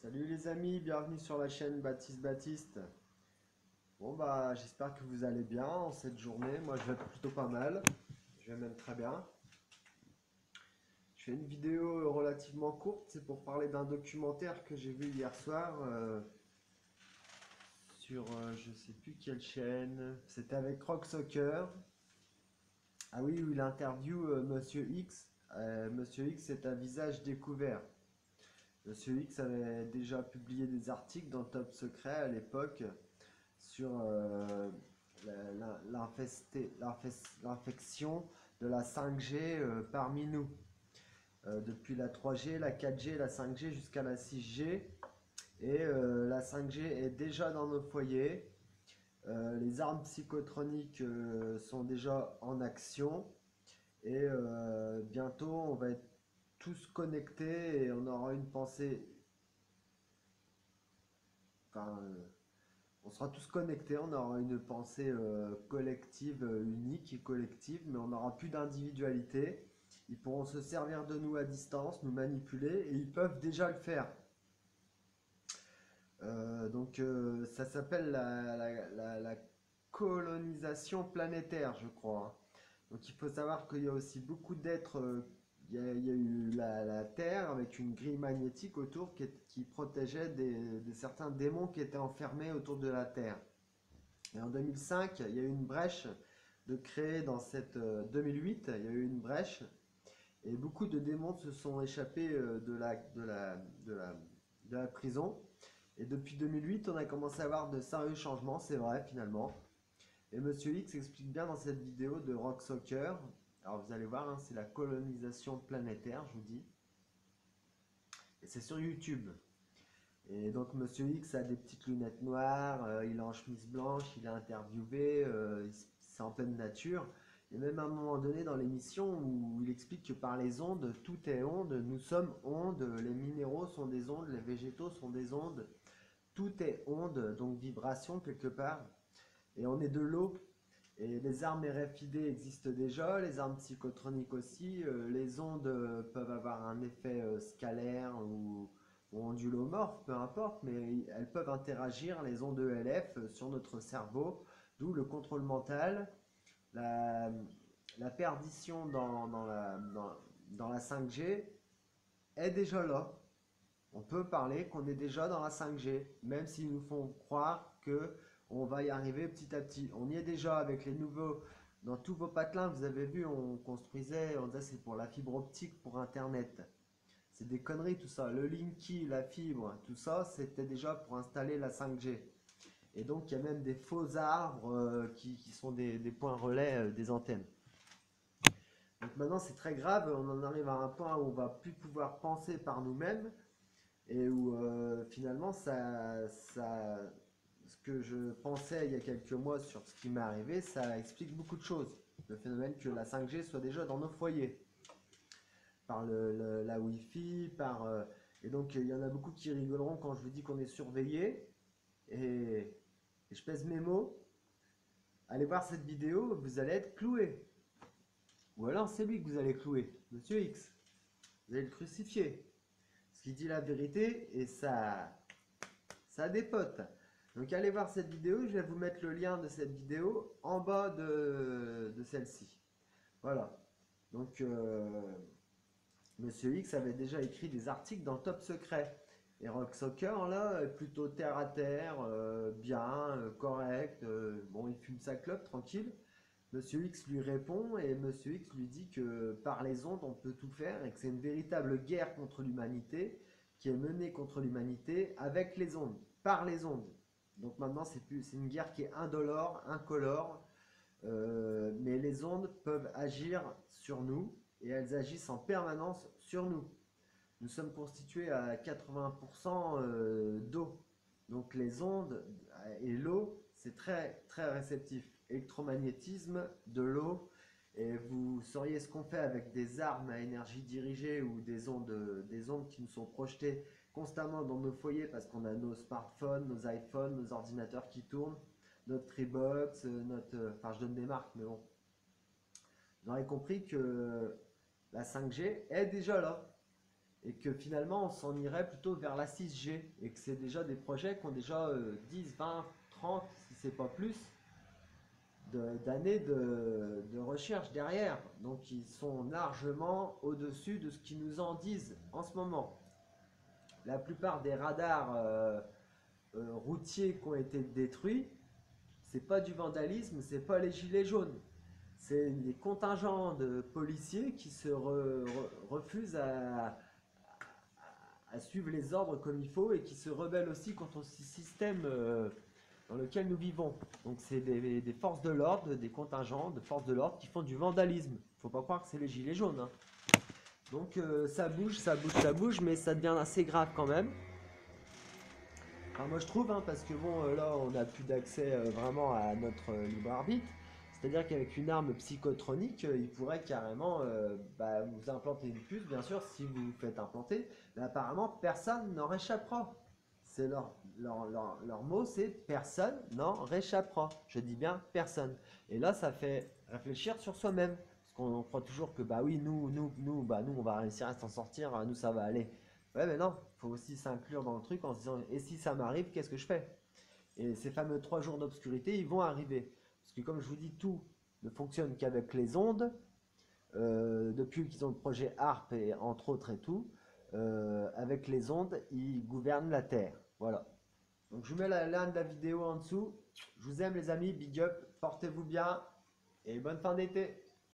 Salut les amis, bienvenue sur la chaîne Baptiste. Bon bah j'espère que vous allez bien en cette journée. Moi je vais plutôt pas mal. Je vais même très bien. Je fais une vidéo relativement courte, c'est pour parler d'un documentaire que j'ai vu hier soir sur je sais plus quelle chaîne. C'était avec Rock Soccer. Ah oui, où il interview Monsieur X. Monsieur X est un visage découvert. Monsieur X avait déjà publié des articles dans Top Secret à l'époque sur l'infection de la 5G parmi nous. Depuis la 3G, la 4G, la 5G jusqu'à la 6G. Et la 5G est déjà dans nos foyers. Les armes psychotroniques sont déjà en action. Et bientôt, on va être tous connectés et on aura une pensée. Enfin, on sera tous connectés, on aura une pensée collective, unique et collective, mais on n'aura plus d'individualité. Ils pourront se servir de nous à distance, nous manipuler, et ils peuvent déjà le faire. Ça s'appelle la colonisation planétaire, je crois, hein. Donc il faut savoir qu'il y a aussi beaucoup d'êtres. Il y a eu la Terre avec une grille magnétique autour qui protégeait certains démons qui étaient enfermés autour de la Terre. Et en 2005, il y a eu une brèche de créer dans cette 2008, il y a eu une brèche et beaucoup de démons se sont échappés de la prison. Et depuis 2008, on a commencé à avoir de sérieux changements, c'est vrai finalement. Et Monsieur X explique bien dans cette vidéo de Rock Soccer. Alors vous allez voir, hein, c'est la colonisation planétaire, je vous dis. Et c'est sur YouTube. Et donc Monsieur X a des petites lunettes noires, il est en chemise blanche, il est interviewé, c'est en pleine nature. Et même à un moment donné dans l'émission où il explique que par les ondes, tout est onde, nous sommes ondes, les minéraux sont des ondes, les végétaux sont des ondes, tout est onde, donc vibration quelque part. Et on est de l'eau. Et les armes RFID existent déjà, les armes psychotroniques aussi. Les ondes peuvent avoir un effet scalaire ou ondulomorphe, peu importe, mais elles peuvent interagir, les ondes ELF, sur notre cerveau, d'où le contrôle mental, la, la perdition dans la 5G est déjà là. On peut parler qu'on est déjà dans la 5G, même s'ils nous font croire que on va y arriver petit à petit. On y est déjà avec les nouveaux. Dans tous vos patelins, vous avez vu, on construisait, on disait c'est pour la fibre optique pour Internet. C'est des conneries tout ça. Le Linky, la fibre, tout ça, c'était déjà pour installer la 5G. Et donc il y a même des faux arbres qui sont des points relais des antennes. Donc maintenant c'est très grave, on en arrive à un point où on va plus pouvoir penser par nous-mêmes et où finalement ce que je pensais il y a quelques mois sur ce qui m'est arrivé, ça explique beaucoup de choses. Le phénomène que la 5G soit déjà dans nos foyers, par la Wi-Fi, et donc il y en a beaucoup qui rigoleront quand je vous dis qu'on est surveillé, et je pèse mes mots. Allez voir cette vidéo, vous allez être cloué. Ou alors c'est lui que vous allez clouer, Monsieur X. Vous allez le crucifier. Parce qu'il dit la vérité et ça dépote. Donc allez voir cette vidéo, je vais vous mettre le lien de cette vidéo en bas de celle-ci. Voilà. Donc Monsieur X avait déjà écrit des articles dans Top Secret. Et Rock Soccer, là, est plutôt terre à terre, bien, correct. Bon, il fume sa clope, tranquille. Monsieur X lui répond et Monsieur X lui dit que par les ondes, on peut tout faire et que c'est une véritable guerre contre l'humanité qui est menée contre l'humanité avec les ondes, par les ondes. Donc maintenant, c'est une guerre qui est indolore, incolore, mais les ondes peuvent agir sur nous et elles agissent en permanence sur nous. Nous sommes constitués à 80% d'eau. Donc les ondes et l'eau, c'est très très réceptif. Électromagnétisme, de l'eau, et vous sauriez ce qu'on fait avec des armes à énergie dirigée ou des ondes qui nous sont projetées constamment dans nos foyers parce qu'on a nos smartphones, nos iPhones, nos ordinateurs qui tournent, notre Treebox, enfin je donne des marques, mais bon. Vous aurez compris que la 5G est déjà là. et que finalement on s'en irait plutôt vers la 6G et que c'est déjà des projets qui ont déjà 10, 20, 30, si c'est pas plus, d'années de recherche derrière. Donc ils sont largement au-dessus de ce qu'ils nous en disent en ce moment. La plupart des radars routiers qui ont été détruits, c'est pas du vandalisme, c'est pas les gilets jaunes. C'est des contingents de policiers qui se refusent à suivre les ordres comme il faut et qui se rebellent aussi contre ce système dans lequel nous vivons. Donc c'est des forces de l'ordre, des contingents de forces de l'ordre qui font du vandalisme. Faut pas croire que c'est les gilets jaunes, hein. Donc ça bouge, ça bouge, ça bouge, mais ça devient assez grave quand même. Enfin, moi je trouve, hein, parce que bon, là on n'a plus d'accès vraiment à notre libre arbitre. C'est-à-dire qu'avec une arme psychotronique, il pourrait carrément vous implanter une puce, bien sûr, si vous vous faites implanter. Mais apparemment, personne n'en réchappera. C'est leur mot, c'est personne n'en réchappera. Je dis bien personne. Et là, ça fait réfléchir sur soi-même. Parce qu'on croit toujours que, bah oui, nous, on va réussir à s'en sortir, nous, ça va aller. Ouais, mais non, il faut aussi s'inclure dans le truc en se disant, et si ça m'arrive, qu'est-ce que je fais? Et ces fameux 3 jours d'obscurité, ils vont arriver. Parce que comme je vous dis, tout ne fonctionne qu'avec les ondes. Depuis qu'ils ont le projet HARP et entre autres et tout, avec les ondes, ils gouvernent la Terre. Voilà. Donc je vous mets la lien de la vidéo en dessous. Je vous aime les amis, big up, portez-vous bien et bonne fin d'été.